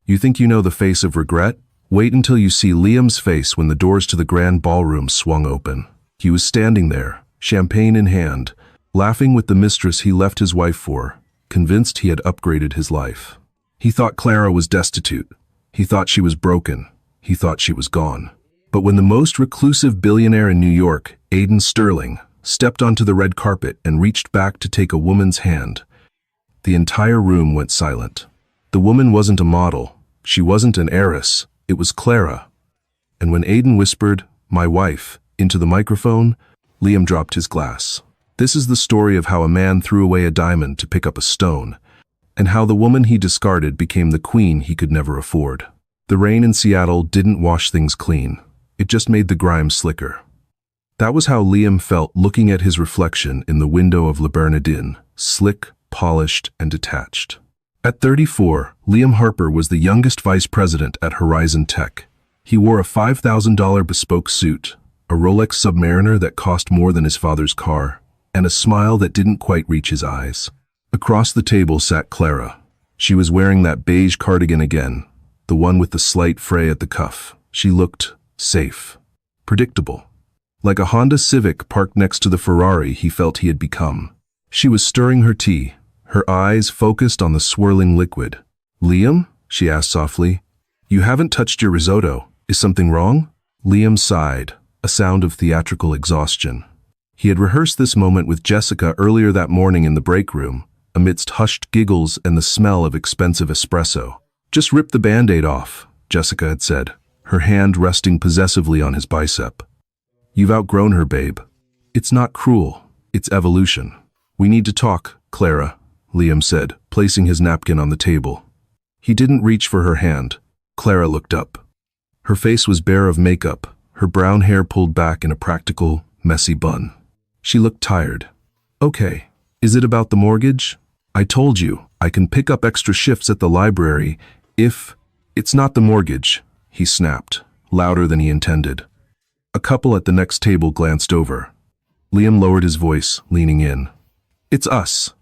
You think you know the face of regret? Wait until you see Liam's face when the doors to the grand ballroom swung open. He was standing there, champagne in hand, laughing with the mistress he left his wife for, convinced he had upgraded his life. He thought Clara was destitute. He thought she was broken. He thought she was gone. But when the most reclusive billionaire in New York, Aidan Sterling, stepped onto the red carpet and reached back to take a woman's hand, the entire room went silent. The woman wasn't a model. She wasn't an heiress. It was Clara. And when Aidan whispered, "My wife," into the microphone, Liam dropped his glass. This is the story of how a man threw away a diamond to pick up a stone, and how the woman he discarded became the queen he could never afford. The rain in Seattle didn't wash things clean. It just made the grime slicker. That was how Liam felt looking at his reflection in the window of Le Bernardin, slick, polished, and detached. At 34, Liam Harper was the youngest vice president at Horizon Tech. He wore a $5,000 bespoke suit, a Rolex Submariner that cost more than his father's car, and a smile that didn't quite reach his eyes. Across the table sat Clara. She was wearing that beige cardigan again, the one with the slight fray at the cuff. She looked safe, predictable, like a Honda Civic parked next to the Ferrari he felt he had become. She was stirring her tea, her eyes focused on the swirling liquid. "Liam?" she asked softly. "You haven't touched your risotto. Is something wrong?" Liam sighed, a sound of theatrical exhaustion. He had rehearsed this moment with Jessica earlier that morning in the break room, amidst hushed giggles and the smell of expensive espresso. "Just rip the Band-Aid off," Jessica had said, her hand resting possessively on his bicep. "You've outgrown her, babe. It's not cruel, it's evolution." "We need to talk, Clara," Liam said, placing his napkin on the table. He didn't reach for her hand. Clara looked up. Her face was bare of makeup, her brown hair pulled back in a practical, messy bun. She looked tired. "Okay, is it about the mortgage? I told you, I can pick up extra shifts at the library if—" "It's not the mortgage," he snapped, louder than he intended. A couple at the next table glanced over. Liam lowered his voice, leaning in. "It's us.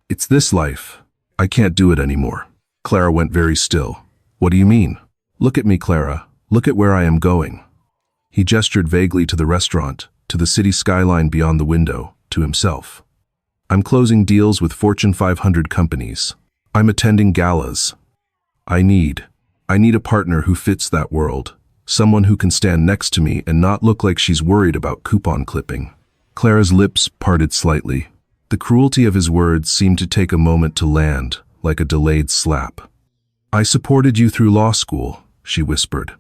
It's this life. I can't do it anymore." Clara went very still. "What do you mean?" "Look at me, Clara. Look at where I am going." He gestured vaguely to the restaurant, to the city skyline beyond the window, to himself. "I'm closing deals with Fortune 500 companies. I'm attending galas. I need a partner who fits that world. Someone who can stand next to me and not look like she's worried about coupon clipping." Clara's lips parted slightly. The cruelty of his words seemed to take a moment to land, like a delayed slap. "I supported you through law school," she whispered.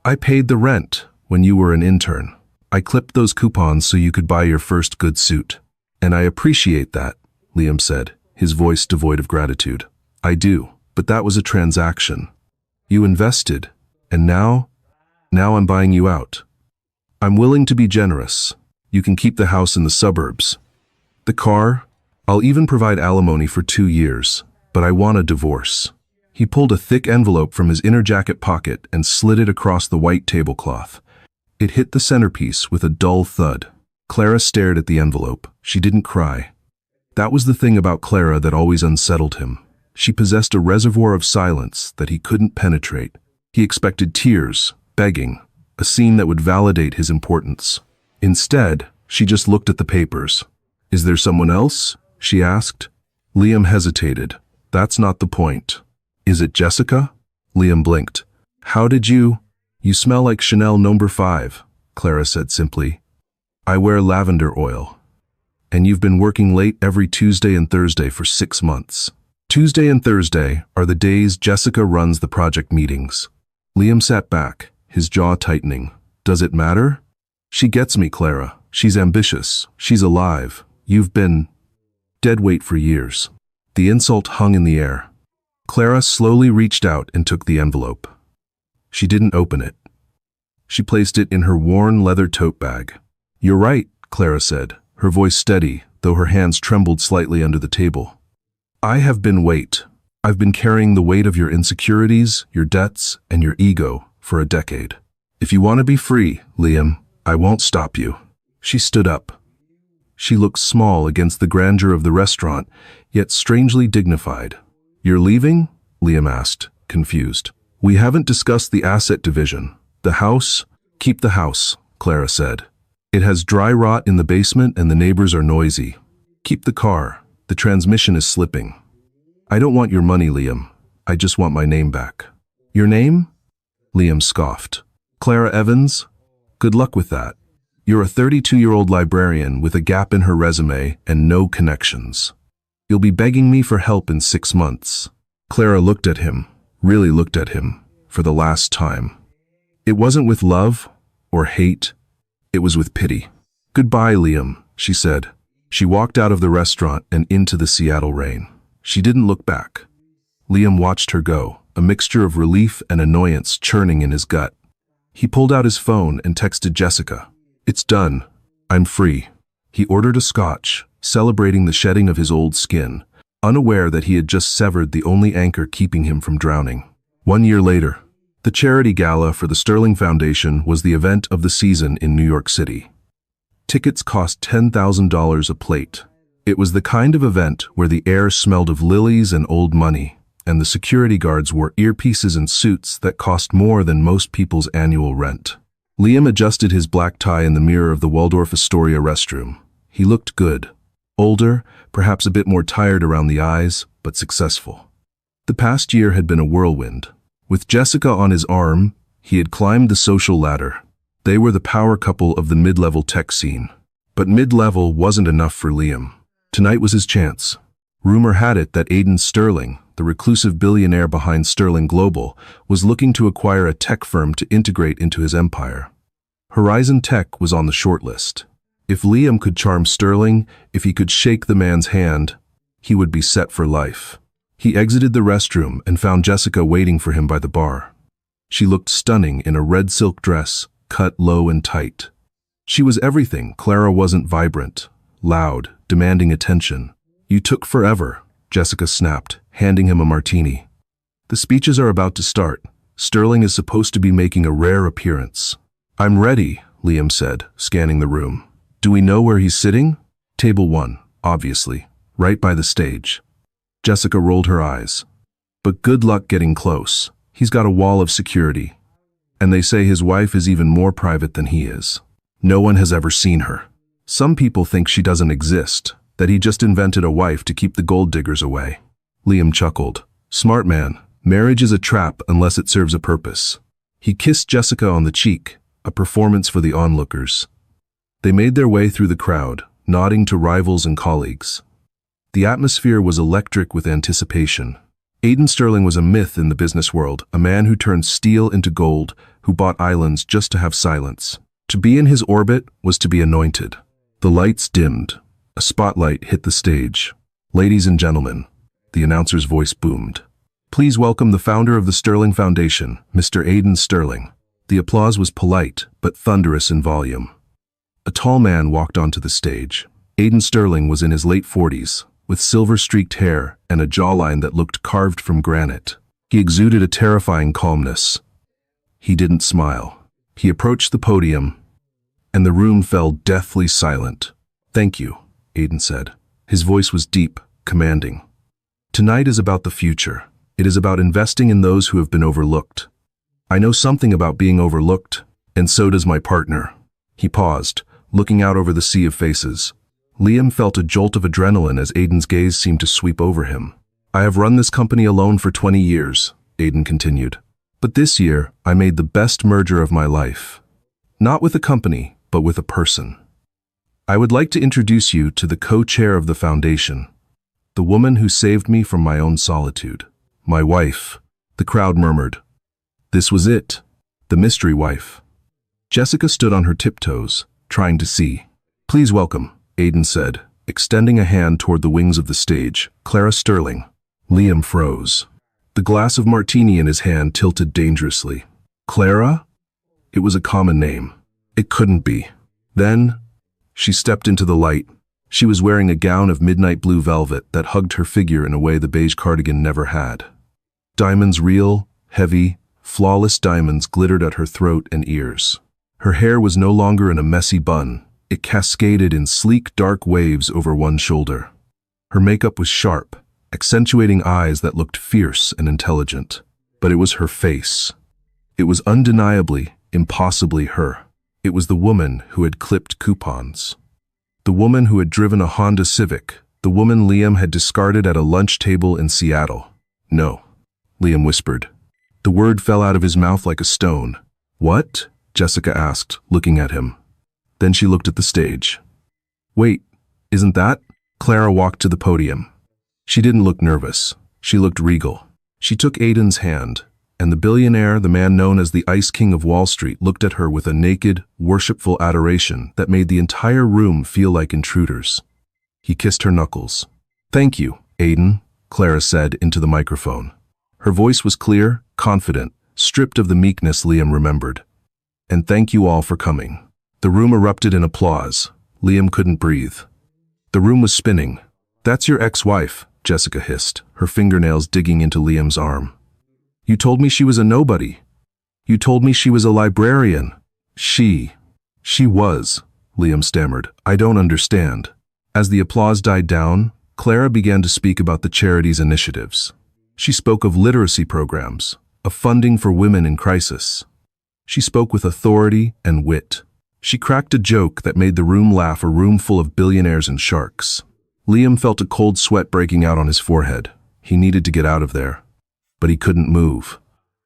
"I paid the rent when you were an intern. I clipped those coupons so you could buy your first good suit. And I appreciate that," Liam said, his voice devoid of gratitude. "I do, but that was a transaction. You invested, and now I'm buying you out. I'm willing to be generous. You can keep the house in the suburbs. The car, I'll even provide alimony for 2 years, but I want a divorce." He pulled a thick envelope from his inner jacket pocket and slid it across the white tablecloth. It hit the centerpiece with a dull thud. Clara stared at the envelope. She didn't cry. That was the thing about Clara that always unsettled him. She possessed a reservoir of silence that he couldn't penetrate. He expected tears, begging, a scene that would validate his importance. Instead, she just looked at the papers. "Is there someone else?" she asked. Liam hesitated. "That's not the point." "Is it Jessica?" Liam blinked. "How did you—" "You smell like Chanel No. 5, Clara said simply. "I wear lavender oil. And you've been working late every Tuesday and Thursday for 6 months. Tuesday and Thursday are the days Jessica runs the project meetings." Liam sat back, his jaw tightening. "Does it matter?" "She gets me, Clara. She's ambitious. She's alive. You've been dead weight for years." The insult hung in the air. Clara slowly reached out and took the envelope. She didn't open it. She placed it in her worn leather tote bag. "You're right," Clara said, her voice steady, though her hands trembled slightly under the table. "I have been weight. I've been carrying the weight of your insecurities, your debts, and your ego for a decade. If you want to be free, Liam, I won't stop you." She stood up. She looked small against the grandeur of the restaurant, yet strangely dignified. "You're leaving?" Liam asked, confused. We haven't discussed the asset division. The house? Keep the house, Clara said. It has dry rot in the basement and the neighbors are noisy. Keep the car. The transmission is slipping. I don't want your money, Liam. I just want my name back. Your name? Liam scoffed. Clara Evans? Good luck with that. You're a 32-year-old librarian with a gap in her resume and no connections. You'll be begging me for help in 6 months. Clara looked at him, really looked at him, for the last time. It wasn't with love or hate, it was with pity. Goodbye, Liam, she said. She walked out of the restaurant and into the Seattle rain. She didn't look back. Liam watched her go, a mixture of relief and annoyance churning in his gut. He pulled out his phone and texted Jessica. It's done. I'm free. He ordered a scotch, celebrating the shedding of his old skin, unaware that he had just severed the only anchor keeping him from drowning. 1 year later, the charity gala for the Sterling Foundation was the event of the season in New York City. Tickets cost $10,000 a plate. It was the kind of event where the air smelled of lilies and old money, and the security guards wore earpieces and suits that cost more than most people's annual rent. Liam adjusted his black tie in the mirror of the Waldorf Astoria restroom. He looked good. Older, perhaps a bit more tired around the eyes, but successful. The past year had been a whirlwind. With Jessica on his arm, he had climbed the social ladder. They were the power couple of the mid-level tech scene. But mid-level wasn't enough for Liam. Tonight was his chance. Rumor had it that Aiden Sterling, the reclusive billionaire behind Sterling Global, was looking to acquire a tech firm to integrate into his empire. Horizon Tech was on the shortlist. If Liam could charm Sterling, if he could shake the man's hand, he would be set for life. He exited the restroom and found Jessica waiting for him by the bar. She looked stunning in a red silk dress, cut low and tight. She was everything Clara wasn't: vibrant, loud, demanding attention. You took forever, Jessica snapped, handing him a martini. The speeches are about to start. Sterling is supposed to be making a rare appearance. I'm ready, Liam said, scanning the room. Do we know where he's sitting? Table 1, obviously, right by the stage. Jessica rolled her eyes. But good luck getting close. He's got a wall of security. And they say his wife is even more private than he is. No one has ever seen her. Some people think she doesn't exist, that he just invented a wife to keep the gold diggers away. Liam chuckled. Smart man. Marriage is a trap unless it serves a purpose. He kissed Jessica on the cheek, a performance for the onlookers. They made their way through the crowd, nodding to rivals and colleagues. The atmosphere was electric with anticipation. Aiden Sterling was a myth in the business world, a man who turned steel into gold, who bought islands just to have silence. To be in his orbit was to be anointed. The lights dimmed. A spotlight hit the stage. Ladies and gentlemen, the announcer's voice boomed. Please welcome the founder of the Sterling Foundation, Mr. Aiden Sterling. The applause was polite, but thunderous in volume. A tall man walked onto the stage. Aiden Sterling was in his late 40s, with silver-streaked hair and a jawline that looked carved from granite. He exuded a terrifying calmness. He didn't smile. He approached the podium, and the room fell deathly silent. Thank you, Aiden said. His voice was deep, commanding. Tonight is about the future. It is about investing in those who have been overlooked. I know something about being overlooked, and so does my partner. He paused, looking out over the sea of faces. Liam felt a jolt of adrenaline as Aiden's gaze seemed to sweep over him. I have run this company alone for 20 years, Aiden continued. But this year, I made the best merger of my life. Not with a company, but with a person. I would like to introduce you to the co-chair of the foundation, the woman who saved me from my own solitude. My wife, the crowd murmured. This was it, the mystery wife. Jessica stood on her tiptoes, trying to see. Please welcome, Aiden said, extending a hand toward the wings of the stage, Clara Sterling. Liam froze. The glass of martini in his hand tilted dangerously. Clara? It was a common name. It couldn't be. Then, she stepped into the light. She was wearing a gown of midnight blue velvet that hugged her figure in a way the beige cardigan never had. Diamonds, real, heavy, flawless diamonds glittered at her throat and ears. Her hair was no longer in a messy bun. It cascaded in sleek, dark waves over one shoulder. Her makeup was sharp, accentuating eyes that looked fierce and intelligent. But it was her face. It was undeniably, impossibly her. It was the woman who had clipped coupons. The woman who had driven a Honda Civic. The woman Liam had discarded at a lunch table in Seattle. No, Liam whispered. The word fell out of his mouth like a stone. What? Jessica asked, looking at him. Then she looked at the stage. Wait, isn't that? Clara walked to the podium. She didn't look nervous. She looked regal. She took Aiden's hand, and the billionaire, the man known as the Ice King of Wall Street, looked at her with a naked, worshipful adoration that made the entire room feel like intruders. He kissed her knuckles. Thank you, Aiden, Clara said into the microphone. Her voice was clear, confident, stripped of the meekness Liam remembered. And thank you all for coming. The room erupted in applause. Liam couldn't breathe. The room was spinning. That's your ex-wife, Jessica hissed, her fingernails digging into Liam's arm. You told me she was a nobody. You told me she was a librarian. She was, Liam stammered. I don't understand. As the applause died down, Clara began to speak about the charity's initiatives. She spoke of literacy programs, of funding for women in crisis. She spoke with authority and wit. She cracked a joke that made the room laugh, a room full of billionaires and sharks. Liam felt a cold sweat breaking out on his forehead. He needed to get out of there. But he couldn't move.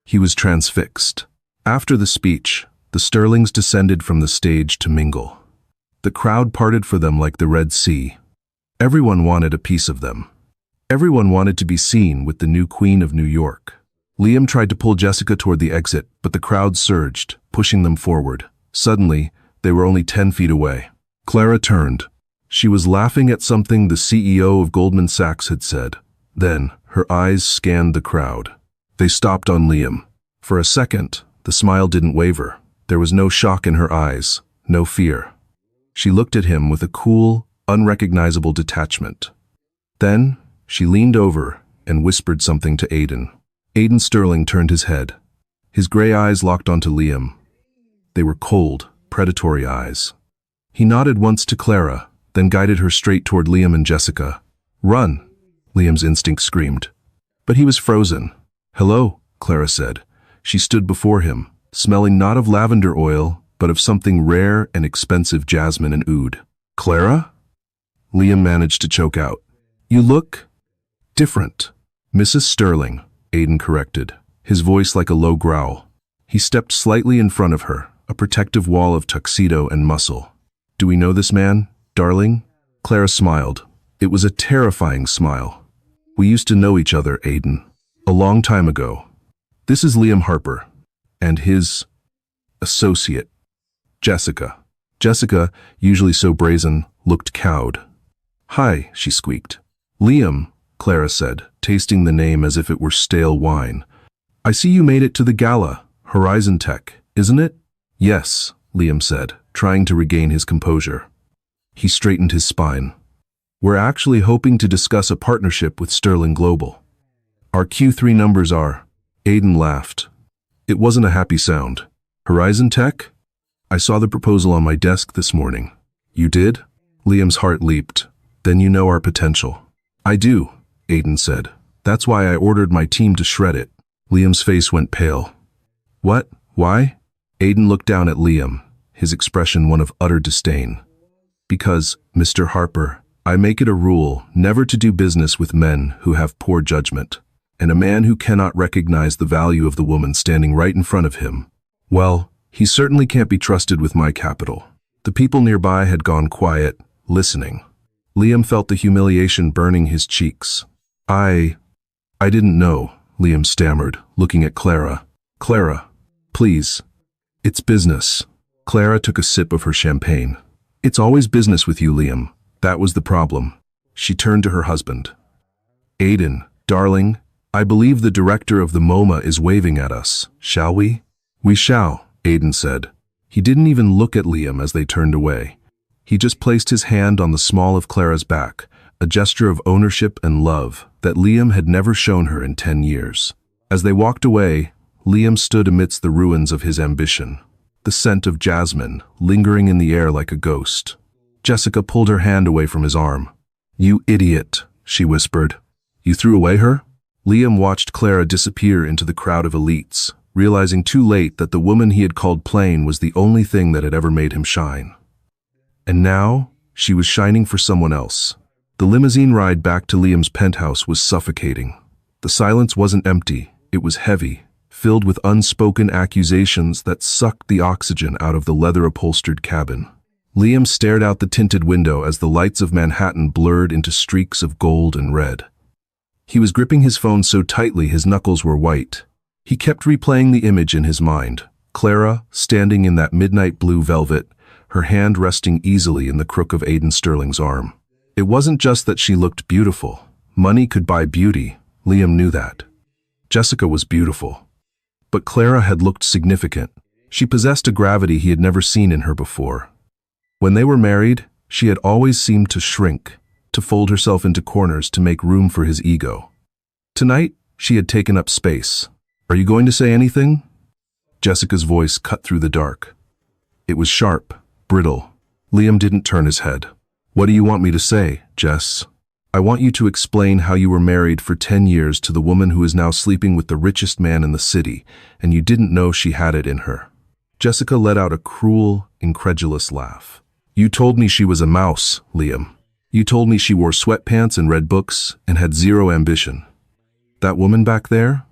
He was transfixed. After the speech, the Sterlings descended from the stage to mingle. The crowd parted for them like the Red Sea. Everyone wanted a piece of them. Everyone wanted to be seen with the new Queen of New York. Liam tried to pull Jessica toward the exit, but the crowd surged, pushing them forward. Suddenly, they were only 10 feet away. Clara turned. She was laughing at something the CEO of Goldman Sachs had said. Then, her eyes scanned the crowd. They stopped on Liam. For a second, the smile didn't waver. There was no shock in her eyes, no fear. She looked at him with a cool, unrecognizable detachment. Then, she leaned over and whispered something to Aiden. Aiden Sterling turned his head. His gray eyes locked onto Liam. They were cold, predatory eyes. He nodded once to Clara, then guided her straight toward Liam and Jessica. Run, Liam's instinct screamed. But he was frozen. Hello, Clara said. She stood before him, smelling not of lavender oil, but of something rare and expensive jasmine and oud. Clara? Liam managed to choke out. You look different. Mrs. Sterling, Aiden corrected, his voice like a low growl. He stepped slightly in front of her, a protective wall of tuxedo and muscle. Do we know this man, darling? Clara smiled. It was a terrifying smile. We used to know each other, Aiden. A long time ago. This is Liam Harper. And his associate, Jessica. Jessica, usually so brazen, looked cowed. Hi, she squeaked. Liam, Clara said, tasting the name as if it were stale wine. I see you made it to the gala, Horizon Tech, isn't it? Yes, Liam said, trying to regain his composure. He straightened his spine. We're actually hoping to discuss a partnership with Sterling Global. Our Q3 numbers are... Aiden laughed. It wasn't a happy sound. Horizon Tech? I saw the proposal on my desk this morning. You did? Liam's heart leaped. Then you know our potential. I do, Aiden said. That's why I ordered my team to shred it. Liam's face went pale. What? Why? Aiden looked down at Liam, his expression one of utter disdain. Because, Mr. Harper, I make it a rule never to do business with men who have poor judgment, and a man who cannot recognize the value of the woman standing right in front of him. Well, he certainly can't be trusted with my capital. The people nearby had gone quiet, listening. Liam felt the humiliation burning his cheeks. I didn't know, Liam stammered, looking at Clara. Clara, please. It's business. Clara took a sip of her champagne. It's always business with you, Liam. That was the problem. She turned to her husband. Aiden, darling, I believe the director of the MoMA is waving at us. Shall we? We shall, Aiden said. He didn't even look at Liam as they turned away. He just placed his hand on the small of Clara's back, a gesture of ownership and love that Liam had never shown her in 10 years. As they walked away, Liam stood amidst the ruins of his ambition, the scent of jasmine lingering in the air like a ghost. Jessica pulled her hand away from his arm. You idiot, she whispered. You threw away her? Liam watched Clara disappear into the crowd of elites, realizing too late that the woman he had called plain was the only thing that had ever made him shine. And now, she was shining for someone else. The limousine ride back to Liam's penthouse was suffocating. The silence wasn't empty, it was heavy, filled with unspoken accusations that sucked the oxygen out of the leather-upholstered cabin. Liam stared out the tinted window as the lights of Manhattan blurred into streaks of gold and red. He was gripping his phone so tightly his knuckles were white. He kept replaying the image in his mind. Clara, standing in that midnight blue velvet, her hand resting easily in the crook of Aiden Sterling's arm. It wasn't just that she looked beautiful. Money could buy beauty. Liam knew that. Jessica was beautiful. But Clara had looked significant. She possessed a gravity he had never seen in her before. When they were married, she had always seemed to shrink, to fold herself into corners to make room for his ego. Tonight, she had taken up space. "Are you going to say anything?" Jessica's voice cut through the dark. It was sharp, brittle. Liam didn't turn his head. "What do you want me to say, Jess?" "I want you to explain how you were married for 10 years to the woman who is now sleeping with the richest man in the city, and you didn't know she had it in her." Jessica let out a cruel, incredulous laugh. "You told me she was a mouse, Liam. You told me she wore sweatpants and read books and had zero ambition. That woman back there?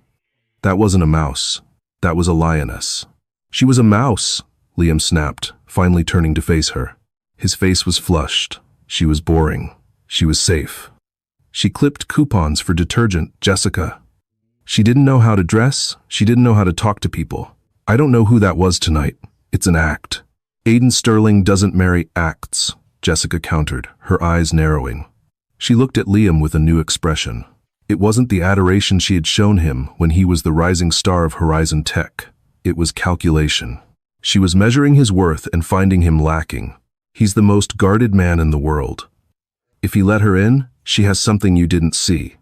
That wasn't a mouse. That was a lioness." "She was a mouse," Liam snapped, finally turning to face her. His face was flushed. She was boring. She was safe. She clipped coupons for detergent, Jessica. She didn't know how to dress. She didn't know how to talk to people. "I don't know who that was tonight. It's an act." "Aiden Sterling doesn't marry acts," Jessica countered, her eyes narrowing. She looked at Liam with a new expression. It wasn't the adoration she had shown him when he was the rising star of Horizon Tech. It was calculation. She was measuring his worth and finding him lacking. He's the most guarded man in the world. If he let her in, she has something you didn't see.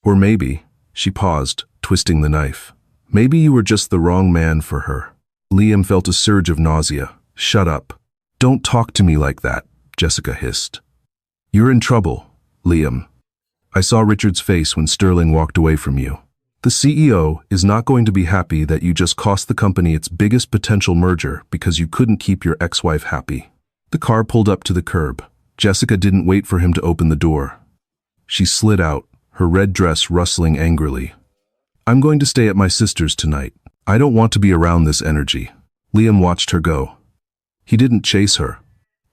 Or maybe, she paused, twisting the knife. Maybe you were just the wrong man for her. Liam felt a surge of nausea. "Shut up. Don't talk to me like that," Jessica hissed. "You're in trouble, Liam. I saw Richard's face when Sterling walked away from you. The CEO is not going to be happy that you just cost the company its biggest potential merger because you couldn't keep your ex-wife happy." The car pulled up to the curb. Jessica didn't wait for him to open the door. She slid out, her red dress rustling angrily. "I'm going to stay at my sister's tonight. I don't want to be around this energy." Liam watched her go. He didn't chase her.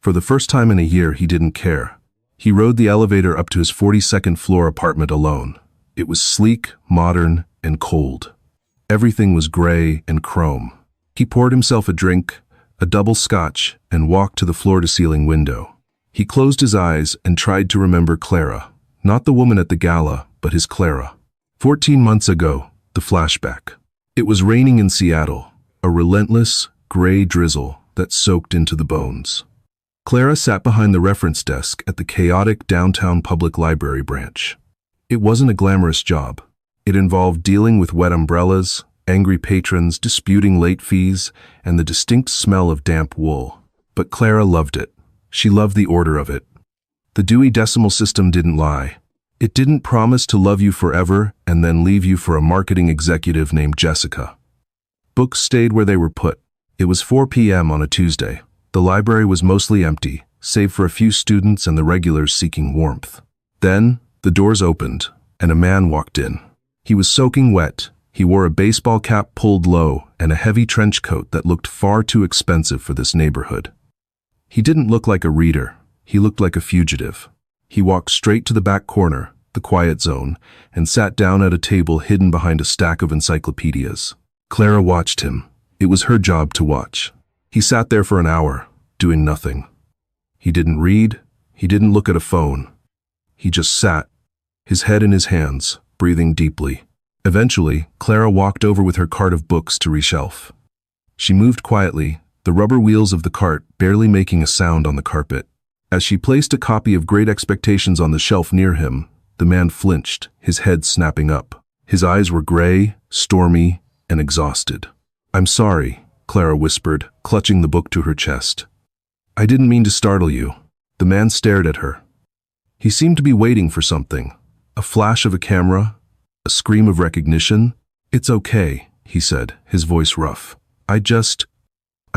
For the first time in a year, he didn't care. He rode the elevator up to his 42nd floor apartment alone. It was sleek, modern, and cold. Everything was gray and chrome. He poured himself a drink, a double scotch, and walked to the floor-to-ceiling window. He closed his eyes and tried to remember Clara. Not the woman at the gala, but his Clara. 14 months ago, the flashback. It was raining in Seattle, a relentless, gray drizzle that soaked into the bones. Clara sat behind the reference desk at the chaotic downtown public library branch. It wasn't a glamorous job. It involved dealing with wet umbrellas, angry patrons disputing late fees, and the distinct smell of damp wool. But Clara loved it. She loved the order of it. The Dewey Decimal System didn't lie. It didn't promise to love you forever and then leave you for a marketing executive named Jessica. Books stayed where they were put. It was 4 p.m. on a Tuesday. The library was mostly empty, save for a few students and the regulars seeking warmth. Then, the doors opened, and a man walked in. He was soaking wet. He wore a baseball cap pulled low and a heavy trench coat that looked far too expensive for this neighborhood. He didn't look like a reader. He looked like a fugitive. He walked straight to the back corner, the quiet zone, and sat down at a table hidden behind a stack of encyclopedias. Clara watched him. It was her job to watch. He sat there for an hour, doing nothing. He didn't read. He didn't look at a phone. He just sat, his head in his hands, breathing deeply. Eventually, Clara walked over with her cart of books to reshelf. She moved quietly, the rubber wheels of the cart barely making a sound on the carpet. As she placed a copy of Great Expectations on the shelf near him, the man flinched, his head snapping up. His eyes were gray, stormy, and exhausted. "I'm sorry," Clara whispered, clutching the book to her chest. "I didn't mean to startle you." The man stared at her. He seemed to be waiting for something. A flash of a camera, A scream of recognition? "It's okay," he said, his voice rough. I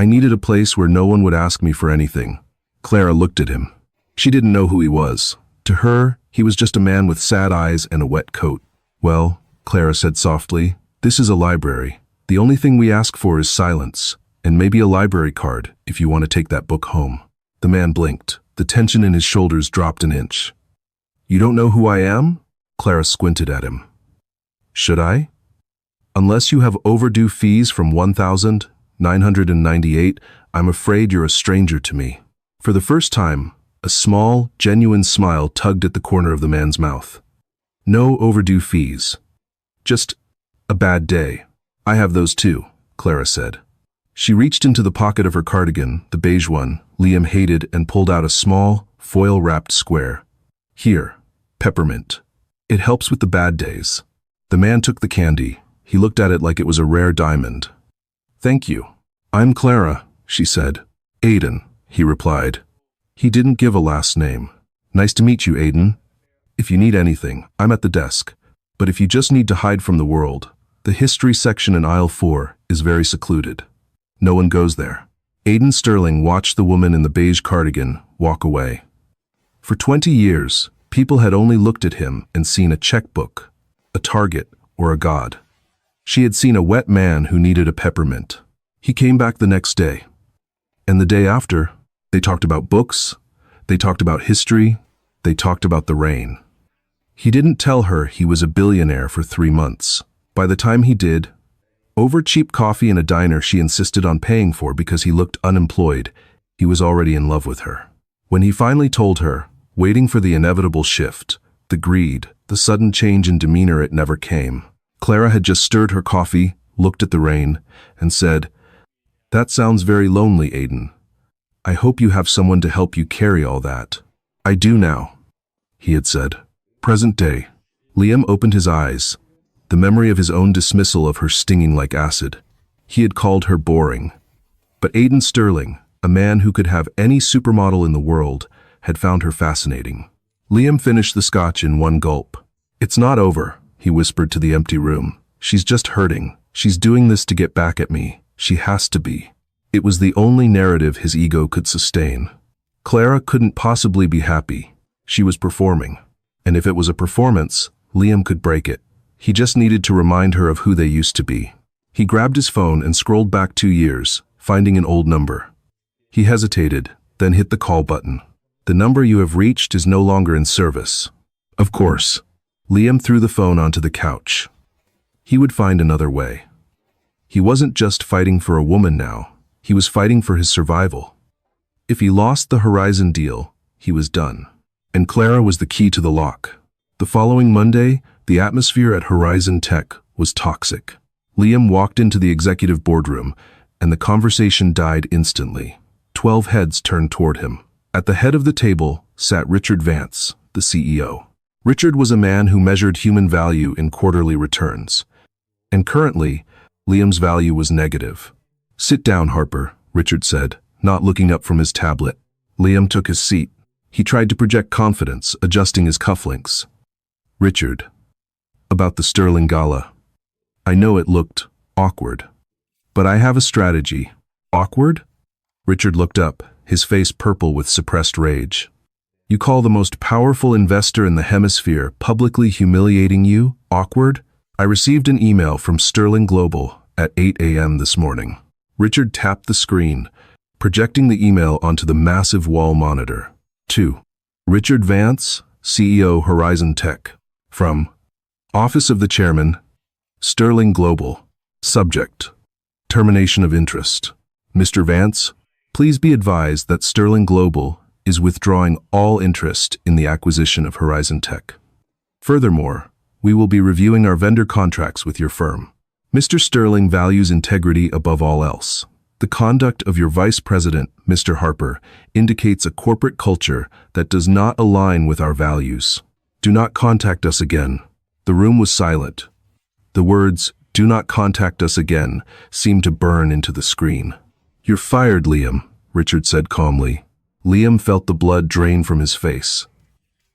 needed a place where no one would ask me for anything." Clara looked at him. She didn't know who he was. To her, he was just a man with sad eyes and a wet coat. "Well," Clara said softly, "this is a library. The only thing we ask for is silence, and maybe a library card if you want to take that book home." The man blinked. The tension in his shoulders dropped an inch. "You don't know who I am?" Clara squinted at him. "Should I? Unless you have overdue fees from 1,998, I'm afraid you're a stranger to me." For the first time, a small, genuine smile tugged at the corner of the man's mouth. "No overdue fees. Just a bad day. I have those too," Clara said. She reached into the pocket of her cardigan, the beige one Liam hated, and pulled out a small, foil-wrapped square. "Here, peppermint. It helps with the bad days." The man took the candy. He looked at it like it was a rare diamond. "Thank you." "I'm Clara," she said. "Aiden," he replied. He didn't give a last name. "Nice to meet you, Aiden. If you need anything, I'm at the desk. But if you just need to hide from the world, the history section in aisle 4 is very secluded. No one goes there." Aiden Sterling watched the woman in the beige cardigan walk away. For 20 years, people had only looked at him and seen a checkbook, a target, or a god. She had seen a wet man who needed a peppermint. He came back the next day. And the day after, they talked about books, they talked about history, they talked about the rain. He didn't tell her he was a billionaire for 3 months. By the time he did, over cheap coffee in a diner she insisted on paying for because he looked unemployed, he was already in love with her. When he finally told her, waiting for the inevitable shift, the greed, the sudden change in demeanor, it never came. Clara had just stirred her coffee, looked at the rain, and said, "That sounds very lonely, Aiden. I hope you have someone to help you carry all that." "I do now," he had said. Present day. Liam opened his eyes, the memory of his own dismissal of her stinging like acid. He had called her boring. But Aiden Sterling, a man who could have any supermodel in the world, had found her fascinating. Liam finished the scotch in one gulp. "It's not over," he whispered to the empty room. "She's just hurting. She's doing this to get back at me. She has to be." It was the only narrative his ego could sustain. Clara couldn't possibly be happy. She was performing. And if it was a performance, Liam could break it. He just needed to remind her of who they used to be. He grabbed his phone and scrolled back 2 years, finding an old number. He hesitated, then hit the call button. "The number you have reached is no longer in service." Of course. Liam threw the phone onto the couch. He would find another way. He wasn't just fighting for a woman now. He was fighting for his survival. If he lost the Horizon deal, he was done. And Clara was the key to the lock. The following Monday, the atmosphere at Horizon Tech was toxic. Liam walked into the executive boardroom, and the conversation died instantly. 12 heads turned toward him. At the head of the table sat Richard Vance, the CEO. Richard was a man who measured human value in quarterly returns. And currently, Liam's value was negative. "Sit down, Harper," Richard said, not looking up from his tablet. Liam took his seat. He tried to project confidence, adjusting his cufflinks. "Richard, about the Sterling Gala. I know it looked awkward, but I have a strategy." "Awkward?" Richard looked up, his face purple with suppressed rage. "You call the most powerful investor in the hemisphere publicly humiliating you awkward? I received an email from Sterling Global at 8 a.m. this morning." Richard tapped the screen, projecting the email onto the massive wall monitor. 2. Richard Vance, CEO Horizon Tech. From Office of the Chairman, Sterling Global. Subject: Termination of interest. Mr. Vance, please be advised that Sterling Global is withdrawing all interest in the acquisition of Horizon Tech. Furthermore, we will be reviewing our vendor contracts with your firm. Mr. Sterling values integrity above all else. The conduct of your vice president, Mr. Harper, indicates a corporate culture that does not align with our values. Do not contact us again. The room was silent. The words, "Do not contact us again," seemed to burn into the screen. "You're fired, Liam," Richard said calmly. Liam felt the blood drain from his face.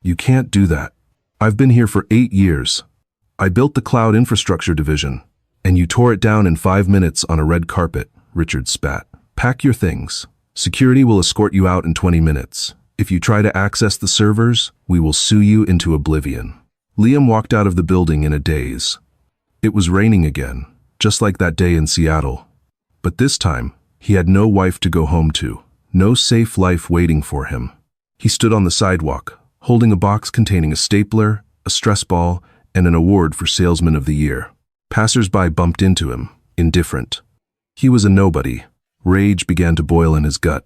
"You can't do that. I've been here for 8 years. I built the cloud infrastructure division. And you tore it down in 5 minutes on a red carpet, Richard spat. Pack your things. Security will escort you out in 20 minutes. If you try to access the servers, we will sue you into oblivion. Liam walked out of the building in a daze. It was raining again, just like that day in Seattle. But this time, he had no wife to go home to, no safe life waiting for him. He stood on the sidewalk, holding a box containing a stapler, a stress ball, and an award for Salesman of the Year. Passers-by bumped into him, indifferent. He was a nobody. Rage began to boil in his gut.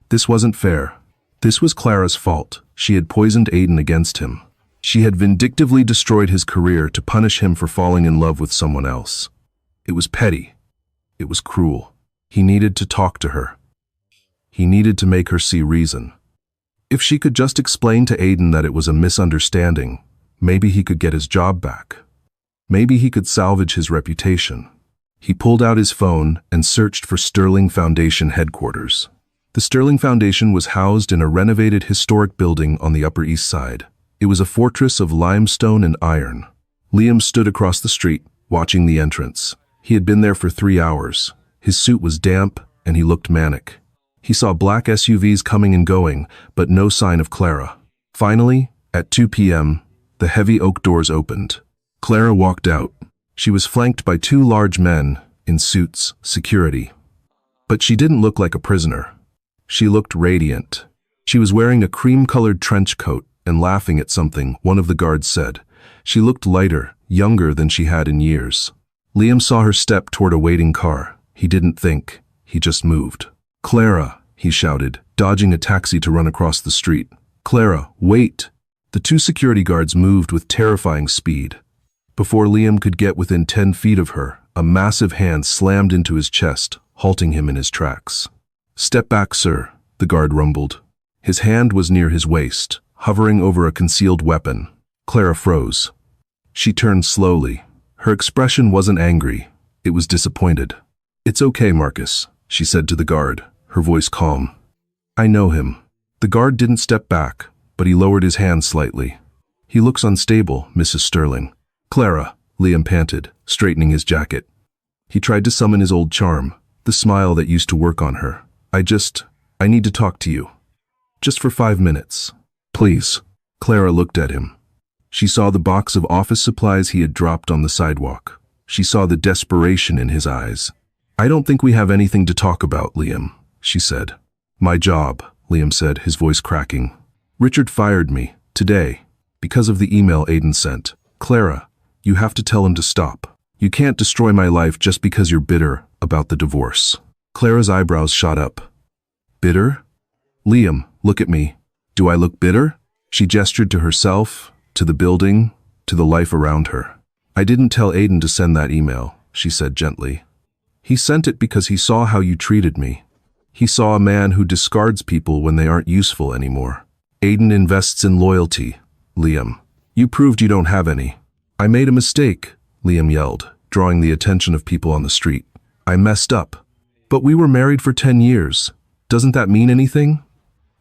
This wasn't fair. This was Clara's fault. She had poisoned Aiden against him. She had vindictively destroyed his career to punish him for falling in love with someone else. It was petty. It was cruel. He needed to talk to her. He needed to make her see reason. If she could just explain to Aiden that it was a misunderstanding, maybe he could get his job back. Maybe he could salvage his reputation. He pulled out his phone and searched for Sterling Foundation headquarters. The Sterling Foundation was housed in a renovated historic building on the Upper East Side. It was a fortress of limestone and iron. Liam stood across the street, watching the entrance. He had been there for 3 hours. His suit was damp, and he looked manic. He saw black SUVs coming and going, but no sign of Clara. Finally, at 2 p.m., the heavy oak doors opened. Clara walked out. She was flanked by 2 large men, in suits, security. But she didn't look like a prisoner. She looked radiant. She was wearing a cream-colored trench coat and laughing at something, one of the guards said. She looked lighter, younger than she had in years. Liam saw her step toward a waiting car. He didn't think. He just moved. "Clara," he shouted, dodging a taxi to run across the street. "Clara, wait!" The 2 security guards moved with terrifying speed. Before Liam could get within 10 feet of her, a massive hand slammed into his chest, halting him in his tracks. "Step back, sir," the guard rumbled. His hand was near his waist, hovering over a concealed weapon. Clara froze. She turned slowly. Her expression wasn't angry. It was disappointed. "It's okay, Marcus," she said to the guard, her voice calm. "I know him." The guard didn't step back, but he lowered his hand slightly. "He looks unstable, Mrs. Sterling." "Clara," Liam panted, straightening his jacket. He tried to summon his old charm, the smile that used to work on her. I need to talk to you. Just for 5 minutes. Please." Clara looked at him. She saw the box of office supplies he had dropped on the sidewalk. She saw the desperation in his eyes. "I don't think we have anything to talk about, Liam," she said. "My job," Liam said, his voice cracking. "Richard fired me, today, because of the email Aiden sent. Clara, you have to tell him to stop. You can't destroy my life just because you're bitter about the divorce." Clara's eyebrows shot up. "Bitter? Liam, look at me. Do I look bitter?" She gestured to herself, to the building, to the life around her. "I didn't tell Aiden to send that email," she said gently. "He sent it because he saw how you treated me. He saw a man who discards people when they aren't useful anymore. Aiden invests in loyalty, Liam. You proved you don't have any." "I made a mistake," Liam yelled, drawing the attention of people on the street. "I messed up. But we were married for 10 years. Doesn't that mean anything?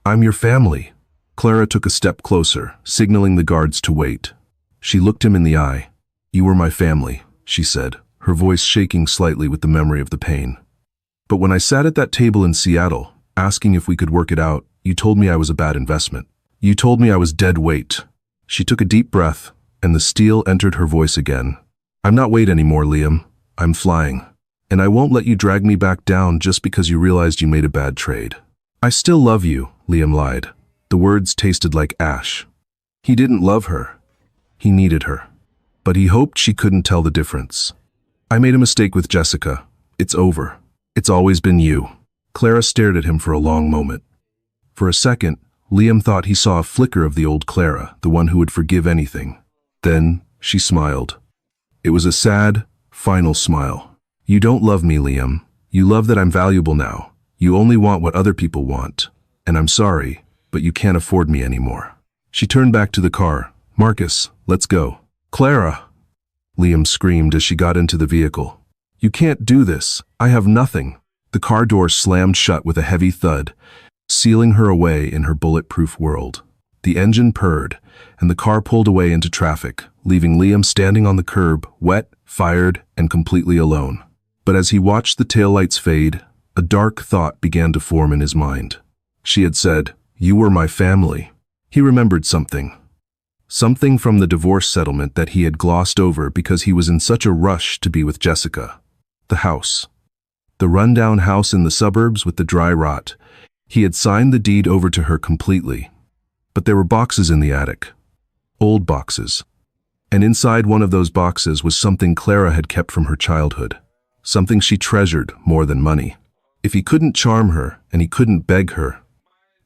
I'm your family." Clara took a step closer, signaling the guards to wait. She looked him in the eye. "You were my family," she said, her voice shaking slightly with the memory of the pain. "But when I sat at that table in Seattle, asking if we could work it out, you told me I was a bad investment. You told me I was dead weight." She took a deep breath, and the steel entered her voice again. "I'm not weight anymore, Liam. I'm flying. And I won't let you drag me back down just because you realized you made a bad trade." "I still love you," Liam lied. The words tasted like ash. He didn't love her. He needed her. But he hoped she couldn't tell the difference. "I made a mistake with Jessica. It's over. It's always been you." Clara stared at him for a long moment. For a second, Liam thought he saw a flicker of the old Clara, the one who would forgive anything. Then, she smiled. It was a sad, final smile. "You don't love me, Liam. You love that I'm valuable now. You only want what other people want. And I'm sorry, but you can't afford me anymore." She turned back to the car. "Marcus, let's go." "Clara!" Liam screamed as she got into the vehicle. "You can't do this. I have nothing." The car door slammed shut with a heavy thud, sealing her away in her bulletproof world. The engine purred, and the car pulled away into traffic, leaving Liam standing on the curb, wet, fired, and completely alone. But as he watched the taillights fade, a dark thought began to form in his mind. She had said, "You were my family." He remembered something. Something from the divorce settlement that he had glossed over because he was in such a rush to be with Jessica. The house. The rundown house in the suburbs with the dry rot. He had signed the deed over to her completely. But there were boxes in the attic. Old boxes. And inside one of those boxes was something Clara had kept from her childhood. Something she treasured more than money. If he couldn't charm her and he couldn't beg her,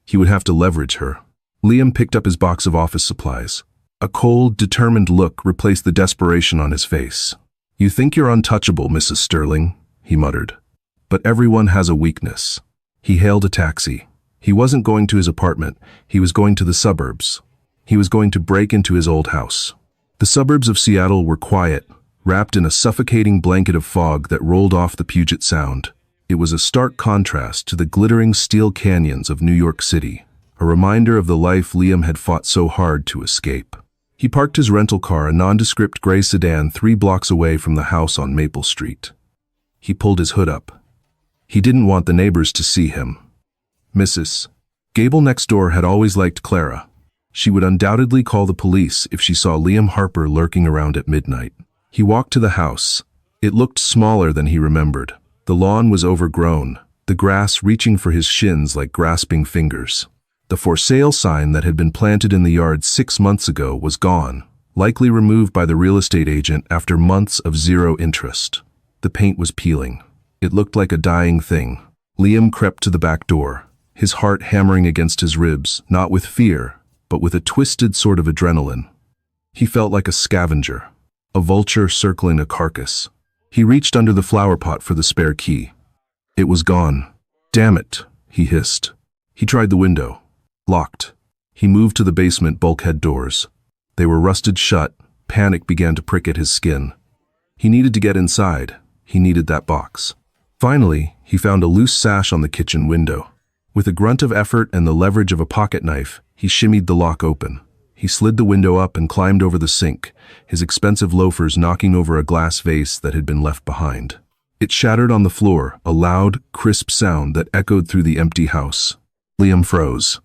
he would have to leverage her. Liam picked up his box of office supplies. A cold, determined look replaced the desperation on his face. "You think you're untouchable, Mrs. Sterling," he muttered. "But everyone has a weakness." He hailed a taxi. He wasn't going to his apartment. He was going to the suburbs. He was going to break into his old house. The suburbs of Seattle were quiet, wrapped in a suffocating blanket of fog that rolled off the Puget Sound. It was a stark contrast to the glittering steel canyons of New York City, a reminder of the life Liam had fought so hard to escape. He parked his rental car, a nondescript gray sedan, 3 blocks away from the house on Maple Street. He pulled his hood up. He didn't want the neighbors to see him. Mrs. Gable next door had always liked Clara. She would undoubtedly call the police if she saw Liam Harper lurking around at midnight. He walked to the house. It looked smaller than he remembered. The lawn was overgrown, the grass reaching for his shins like grasping fingers. The for sale sign that had been planted in the yard 6 months ago was gone, likely removed by the real estate agent after months of zero interest. The paint was peeling. It looked like a dying thing. Liam crept to the back door, his heart hammering against his ribs, not with fear, but with a twisted sort of adrenaline. He felt like a scavenger, a vulture circling a carcass. He reached under the flower pot for the spare key. It was gone. "Damn it," he hissed. He tried the window. Locked. He moved to the basement bulkhead doors. They were rusted shut. Panic began to prick at his skin. He needed to get inside. He needed that box. Finally, he found a loose sash on the kitchen window. With a grunt of effort and the leverage of a pocket knife, he shimmied the lock open. He slid the window up and climbed over the sink, his expensive loafers knocking over a glass vase that had been left behind. It shattered on the floor, a loud, crisp sound that echoed through the empty house. Liam froze.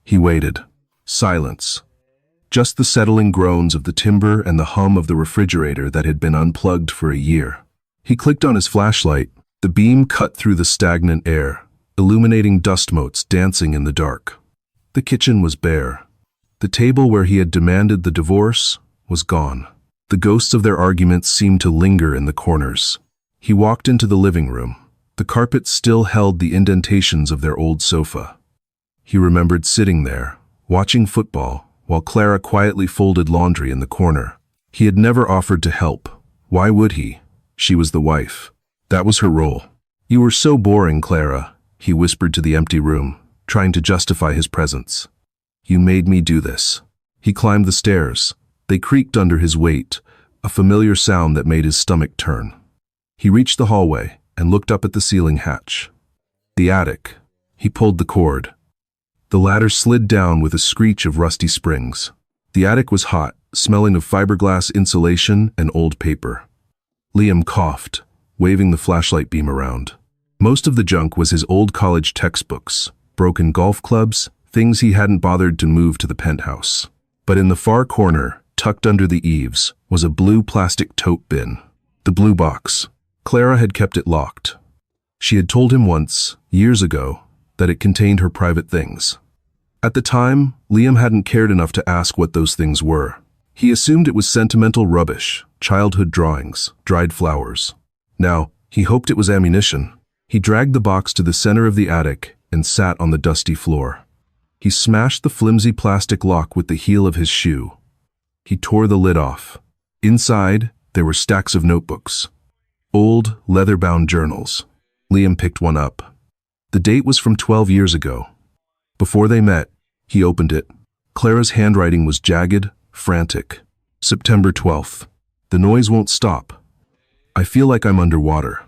He waited. Silence. Just the settling groans of the timber and the hum of the refrigerator that had been unplugged for a year. He clicked on his flashlight. The beam cut through the stagnant air, illuminating dust motes dancing in the dark. The kitchen was bare. The table where he had demanded the divorce was gone. The ghosts of their arguments seemed to linger in the corners. He walked into the living room. The carpet still held the indentations of their old sofa. He remembered sitting there, watching football, while Clara quietly folded laundry in the corner. He had never offered to help. Why would he? She was the wife. That was her role. "You were so boring, Clara," he whispered to the empty room, trying to justify his presence. "You made me do this." He climbed the stairs. They creaked under his weight, a familiar sound that made his stomach turn. He reached the hallway and looked up at the ceiling hatch. The attic. He pulled the cord. The ladder slid down with a screech of rusty springs. The attic was hot, smelling of fiberglass insulation and old paper. Liam coughed, waving the flashlight beam around. Most of the junk was his old college textbooks, broken golf clubs, things he hadn't bothered to move to the penthouse. But in the far corner, tucked under the eaves, was a blue plastic tote bin. The blue box. Clara had kept it locked. She had told him once, years ago, that it contained her private things. At the time, Liam hadn't cared enough to ask what those things were. He assumed it was sentimental rubbish, childhood drawings, dried flowers. Now, he hoped it was ammunition. He dragged the box to the center of the attic and sat on the dusty floor. He smashed the flimsy plastic lock with the heel of his shoe. He tore the lid off. Inside, there were stacks of notebooks. Old, leather-bound journals. Liam picked one up. The date was from 12 years ago. Before they met, he opened it. Clara's handwriting was jagged, frantic. September 12th. The noise won't stop. I feel like I'm underwater.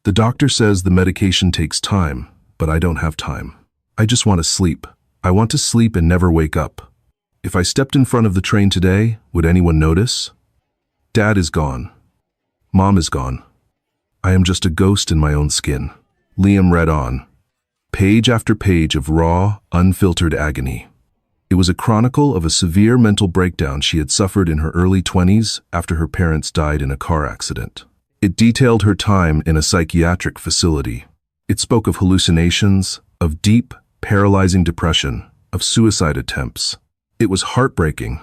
The doctor says the medication takes time, but I don't have time. I just want to sleep. I want to sleep and never wake up. If I stepped in front of the train today, would anyone notice? Dad is gone. Mom is gone. I am just a ghost in my own skin. Liam read on. Page after page of raw, unfiltered agony. It was a chronicle of a severe mental breakdown she had suffered in her early 20s after her parents died in a car accident. It detailed her time in a psychiatric facility. It spoke of hallucinations, of deep, paralyzing depression, of suicide attempts. It was heartbreaking.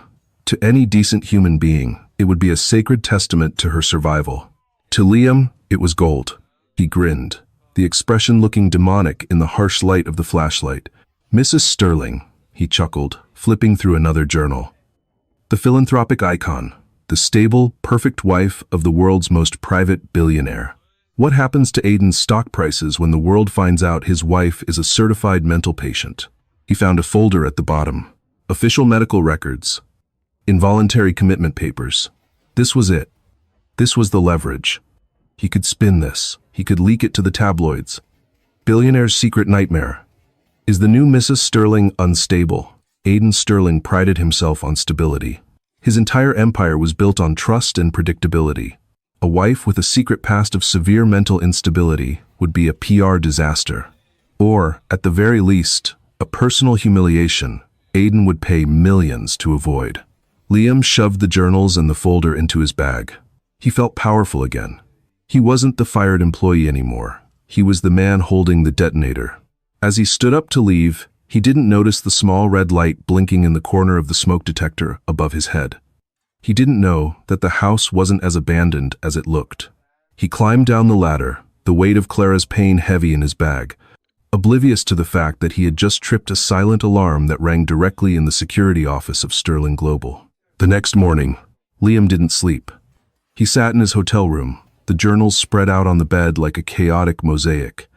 To any decent human being, it would be a sacred testament to her survival. To Liam, it was gold. He grinned, the expression looking demonic in the harsh light of the flashlight. Mrs. Sterling, he chuckled, flipping through another journal. The philanthropic icon, the stable, perfect wife of the world's most private billionaire. What happens to Aiden's stock prices when the world finds out his wife is a certified mental patient? He found a folder at the bottom. Official medical records. Involuntary commitment papers. This was it. This was the leverage. He could spin this. He could leak it to the tabloids. Billionaire's secret nightmare. Is the new Mrs. Sterling unstable? Aiden Sterling prided himself on stability. His entire empire was built on trust and predictability. A wife with a secret past of severe mental instability would be a PR disaster. Or, at the very least, a personal humiliation Aiden would pay millions to avoid. Liam shoved the journals and the folder into his bag. He felt powerful again. He wasn't the fired employee anymore. He was the man holding the detonator. As he stood up to leave, he didn't notice the small red light blinking in the corner of the smoke detector above his head. He didn't know that the house wasn't as abandoned as it looked. He climbed down the ladder, the weight of Clara's pain heavy in his bag, oblivious to the fact that he had just tripped a silent alarm that rang directly in the security office of Sterling Global. The next morning, Liam didn't sleep. He sat in his hotel room, the journals spread out on the bed like a chaotic mosaic.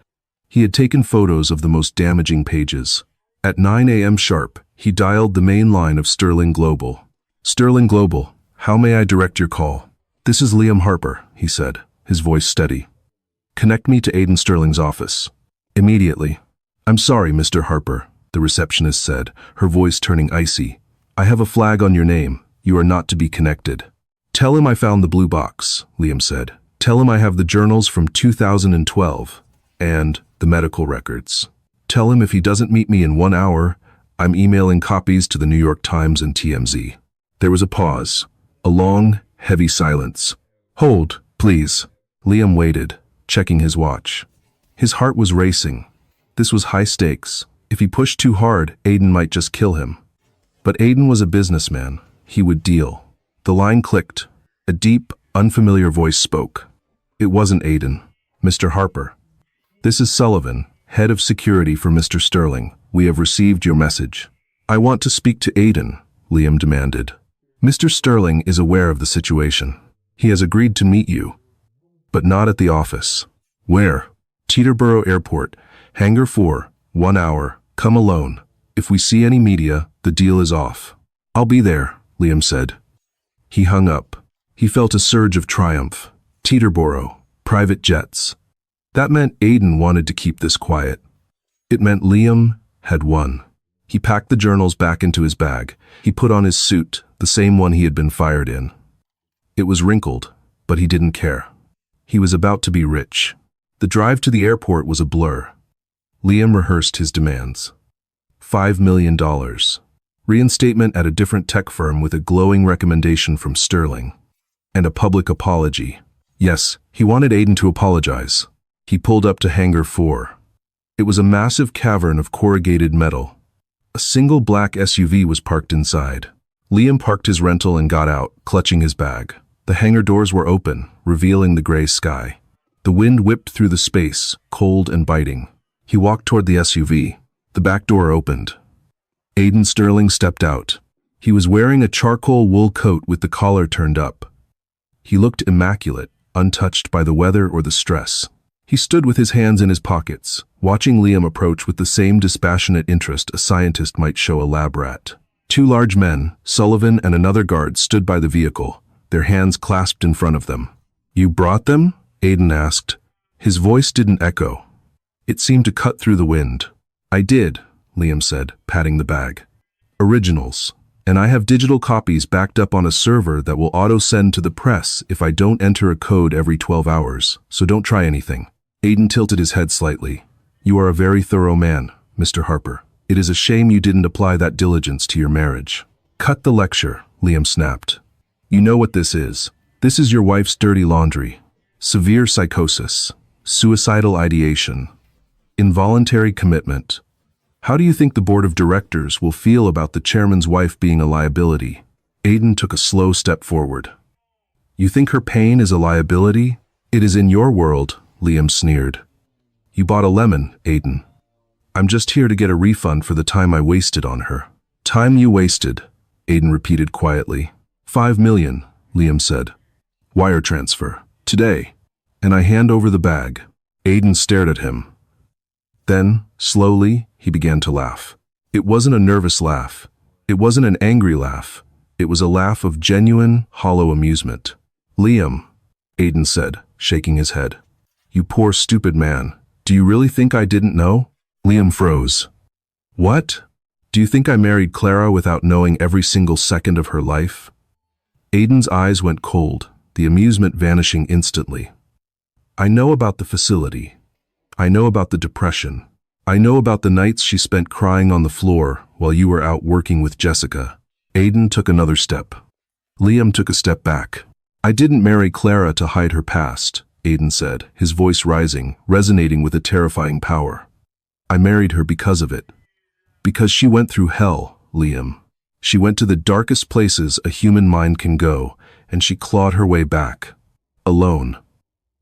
He had taken photos of the most damaging pages. At 9 a.m. sharp, he dialed the main line of Sterling Global. Sterling Global, how may I direct your call? This is Liam Harper, he said, his voice steady. Connect me to Aiden Sterling's office. Immediately. I'm sorry, Mr. Harper, the receptionist said, her voice turning icy. I have a flag on your name. You are not to be connected. Tell him I found the blue box, Liam said. Tell him I have the journals from 2012 and the medical records. Tell him if he doesn't meet me in 1 hour, I'm emailing copies to the New York Times and TMZ. There was a pause, a long, heavy silence. Hold, please. Liam waited, checking his watch. His heart was racing. This was high stakes. If he pushed too hard, Aiden might just kill him. But Aiden was a businessman. He would deal. The line clicked. A deep, unfamiliar voice spoke. It wasn't Aiden. Mr. Harper. This is Sullivan, head of security for Mr. Sterling. We have received your message. I want to speak to Aiden, Liam demanded. Mr. Sterling is aware of the situation. He has agreed to meet you. But not at the office. Where? Teterboro Airport, Hangar 4, 1 hour, come alone. If we see any media, the deal is off. I'll be there, Liam said. He hung up. He felt a surge of triumph. Teterboro, private jets. That meant Aiden wanted to keep this quiet. It meant Liam had won. He packed the journals back into his bag. He put on his suit, the same one he had been fired in. It was wrinkled, but he didn't care. He was about to be rich. The drive to the airport was a blur. Liam rehearsed his demands. $5 million. Reinstatement at a different tech firm with a glowing recommendation from Sterling. And a public apology. Yes, he wanted Aiden to apologize. He pulled up to Hangar 4. It was a massive cavern of corrugated metal. A single black SUV was parked inside. Liam parked his rental and got out, clutching his bag. The hangar doors were open, revealing the gray sky. The wind whipped through the space, cold and biting. He walked toward the SUV. The back door opened. Aiden Sterling stepped out. He was wearing a charcoal wool coat with the collar turned up. He looked immaculate, untouched by the weather or the stress. He stood with his hands in his pockets, watching Liam approach with the same dispassionate interest a scientist might show a lab rat. 2 large men, Sullivan and another guard, stood by the vehicle, their hands clasped in front of them. You brought them? Aiden asked. His voice didn't echo. It seemed to cut through the wind. I did, Liam said, patting the bag. Originals. And I have digital copies backed up on a server that will auto-send to the press if I don't enter a code every 12 hours, so don't try anything. Aiden tilted his head slightly. You are a very thorough man, Mr. Harper. It is a shame you didn't apply that diligence to your marriage. Cut the lecture, Liam snapped. You know what this is. This is your wife's dirty laundry. Severe psychosis, suicidal ideation, involuntary commitment. How do you think the board of directors will feel about the chairman's wife being a liability? Aiden took a slow step forward. You think her pain is a liability? It is in your world, Liam sneered. You bought a lemon, Aiden. I'm just here to get a refund for the time I wasted on her. Time you wasted, Aiden repeated quietly. 5 million, Liam said. Wire transfer. Today. And I hand over the bag. Aiden stared at him. Then, slowly, he began to laugh. It wasn't a nervous laugh. It wasn't an angry laugh. It was a laugh of genuine, hollow amusement. Liam, Aiden said, shaking his head. You poor stupid man. Do you really think I didn't know? Liam froze. What? Do you think I married Clara without knowing every single second of her life? Aiden's eyes went cold, the amusement vanishing instantly. I know about the facility. I know about the depression. I know about the nights she spent crying on the floor while you were out working with Jessica. Aiden took another step. Liam took a step back. I didn't marry Clara to hide her past, Aiden said, his voice rising, resonating with a terrifying power. I married her because of it. Because she went through hell, Liam. She went to the darkest places a human mind can go, and she clawed her way back. Alone.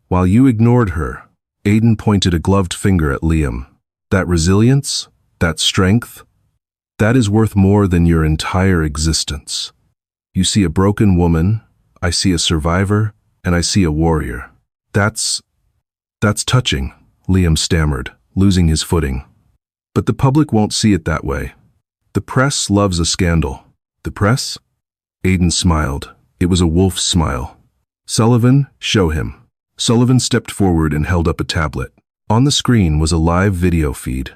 While you ignored her, Aiden pointed a gloved finger at Liam. That resilience, that strength, that is worth more than your entire existence. You see a broken woman, I see a survivor, and I see a warrior. That's touching, Liam stammered, losing his footing. But the public won't see it that way. The press loves a scandal. The press? Aiden smiled. It was a wolf's smile. Sullivan, show him. Sullivan stepped forward and held up a tablet. On the screen was a live video feed.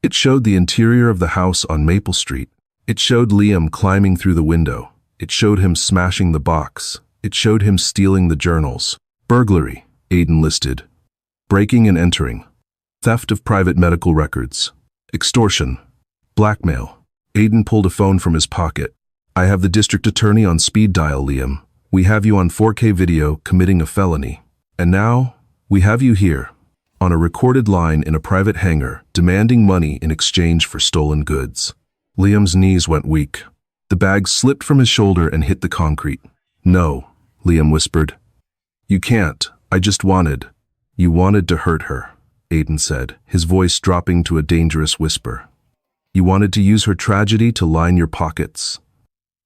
It showed the interior of the house on Maple Street. It showed Liam climbing through the window. It showed him smashing the box. It showed him stealing the journals. Burglary, Aiden listed. Breaking and entering. Theft of private medical records. Extortion. Blackmail. Aiden pulled a phone from his pocket. I have the district attorney on speed dial, Liam. We have you on 4K video committing a felony. And now, we have you here, on a recorded line in a private hangar, demanding money in exchange for stolen goods. Liam's knees went weak. The bag slipped from his shoulder and hit the concrete. No, Liam whispered. You can't. You wanted to hurt her, Aiden said, his voice dropping to a dangerous whisper. You wanted to use her tragedy to line your pockets.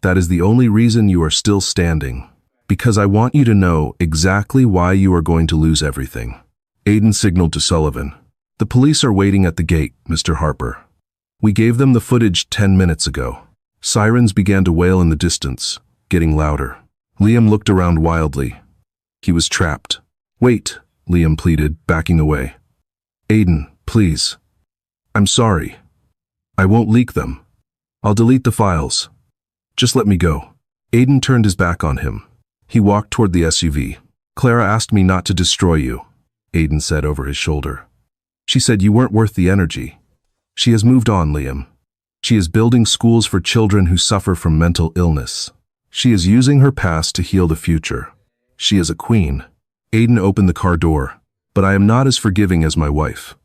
That is the only reason you are still standing. Because I want you to know exactly why you are going to lose everything. Aiden signaled to Sullivan. The police are waiting at the gate, Mr. Harper. We gave them the footage 10 minutes ago. Sirens began to wail in the distance, getting louder. Liam looked around wildly. He was trapped. Wait, Liam pleaded, backing away. Aiden, please. I'm sorry. I won't leak them. I'll delete the files. Just let me go. Aiden turned his back on him. He walked toward the SUV. Clara asked me not to destroy you, Aiden said over his shoulder. She said you weren't worth the energy. She has moved on, Liam. She is building schools for children who suffer from mental illness. She is using her past to heal the future. She is a queen. Aiden opened the car door. But I am not as forgiving as my wife.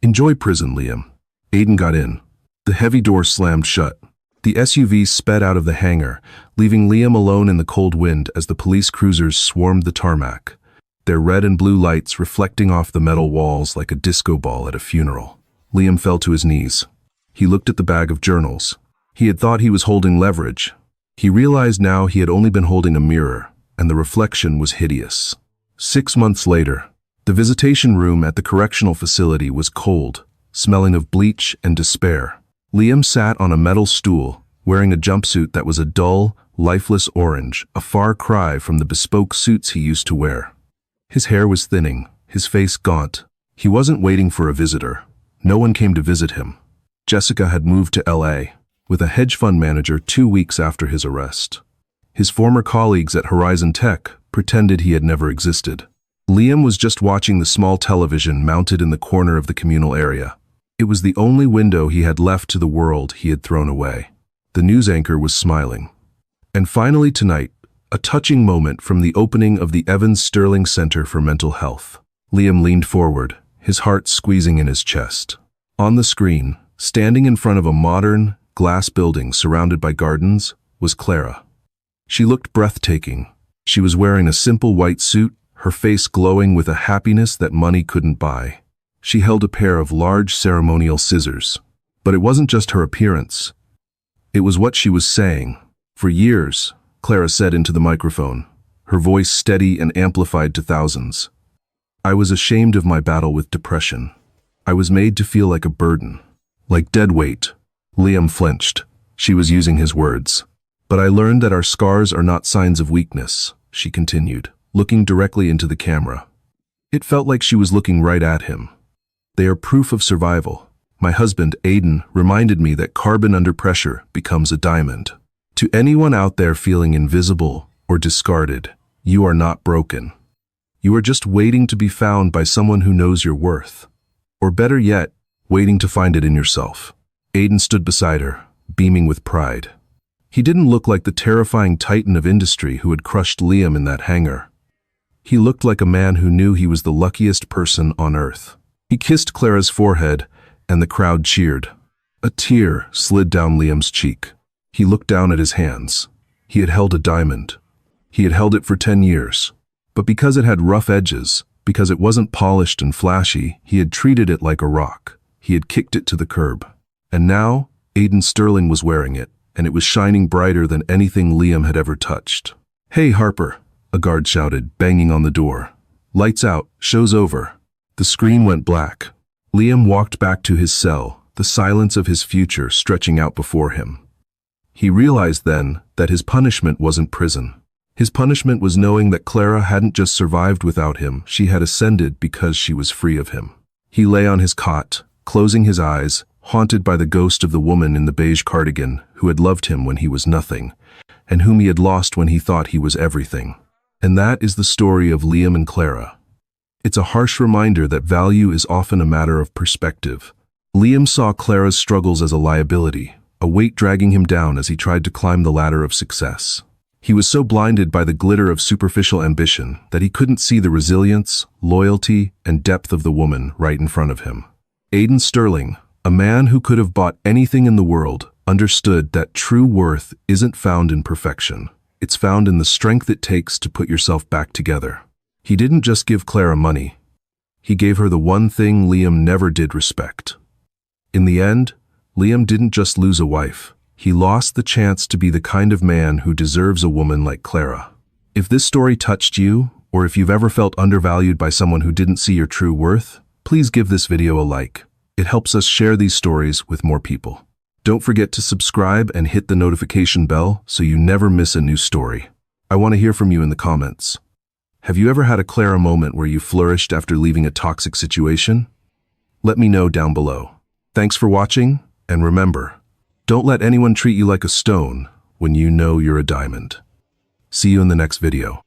Enjoy prison, Liam. Aiden got in. The heavy door slammed shut. The SUV sped out of the hangar, leaving Liam alone in the cold wind as the police cruisers swarmed the tarmac, their red and blue lights reflecting off the metal walls like a disco ball at a funeral. Liam fell to his knees. He looked at the bag of journals. He had thought he was holding leverage. He realized now he had only been holding a mirror, and the reflection was hideous. 6 months later, the visitation room at the correctional facility was cold, smelling of bleach and despair. Liam sat on a metal stool, wearing a jumpsuit that was a dull, lifeless orange, a far cry from the bespoke suits he used to wear. His hair was thinning, his face gaunt. He wasn't waiting for a visitor. No one came to visit him. Jessica had moved to LA. with a hedge fund manager 2 weeks after his arrest. His former colleagues at Horizon Tech pretended he had never existed. Liam was just watching the small television mounted in the corner of the communal area. It was the only window he had left to the world he had thrown away. The news anchor was smiling. And finally tonight, a touching moment from the opening of the Evans Sterling Center for Mental Health. Liam leaned forward, his heart squeezing in his chest. On the screen, standing in front of a modern, glass building surrounded by gardens, was Clara. She looked breathtaking. She was wearing a simple white suit, her face glowing with a happiness that money couldn't buy. She held a pair of large ceremonial scissors. But it wasn't just her appearance. It was what she was saying. For years, Clara said into the microphone, her voice steady and amplified to thousands. I was ashamed of my battle with depression. I was made to feel like a burden, like dead weight. Liam flinched. She was using his words. But I learned that our scars are not signs of weakness, she continued, looking directly into the camera. It felt like she was looking right at him. They are proof of survival. My husband, Aiden, reminded me that carbon under pressure becomes a diamond. To anyone out there feeling invisible or discarded, you are not broken. You are just waiting to be found by someone who knows your worth. Or better yet, waiting to find it in yourself. Aiden stood beside her, beaming with pride. He didn't look like the terrifying titan of industry who had crushed Liam in that hangar. He looked like a man who knew he was the luckiest person on earth. He kissed Clara's forehead, and the crowd cheered. A tear slid down Liam's cheek. He looked down at his hands. He had held a diamond. He had held it for 10 years. But because it had rough edges, because it wasn't polished and flashy, he had treated it like a rock. He had kicked it to the curb. And now, Aiden Sterling was wearing it, and it was shining brighter than anything Liam had ever touched. Hey, Harper, a guard shouted, banging on the door. Lights out, show's over. The screen went black. Liam walked back to his cell, the silence of his future stretching out before him. He realized then that his punishment wasn't prison. His punishment was knowing that Clara hadn't just survived without him, she had ascended because she was free of him. He lay on his cot, closing his eyes, haunted by the ghost of the woman in the beige cardigan who had loved him when he was nothing, and whom he had lost when he thought he was everything. And that is the story of Liam and Clara. It's a harsh reminder that value is often a matter of perspective. Liam saw Clara's struggles as a liability, a weight dragging him down as he tried to climb the ladder of success. He was so blinded by the glitter of superficial ambition that he couldn't see the resilience, loyalty, and depth of the woman right in front of him. Aiden Sterling, a man who could have bought anything in the world, understood that true worth isn't found in perfection. It's found in the strength it takes to put yourself back together. He didn't just give Clara money. He gave her the one thing Liam never did respect. In the end, Liam didn't just lose a wife. He lost the chance to be the kind of man who deserves a woman like Clara. If this story touched you, or if you've ever felt undervalued by someone who didn't see your true worth, please give this video a like. It helps us share these stories with more people. Don't forget to subscribe and hit the notification bell so you never miss a new story. I want to hear from you in the comments. Have you ever had a Clara moment where you flourished after leaving a toxic situation? Let me know down below. Thanks for watching, and remember, don't let anyone treat you like a stone when you know you're a diamond. See you in the next video.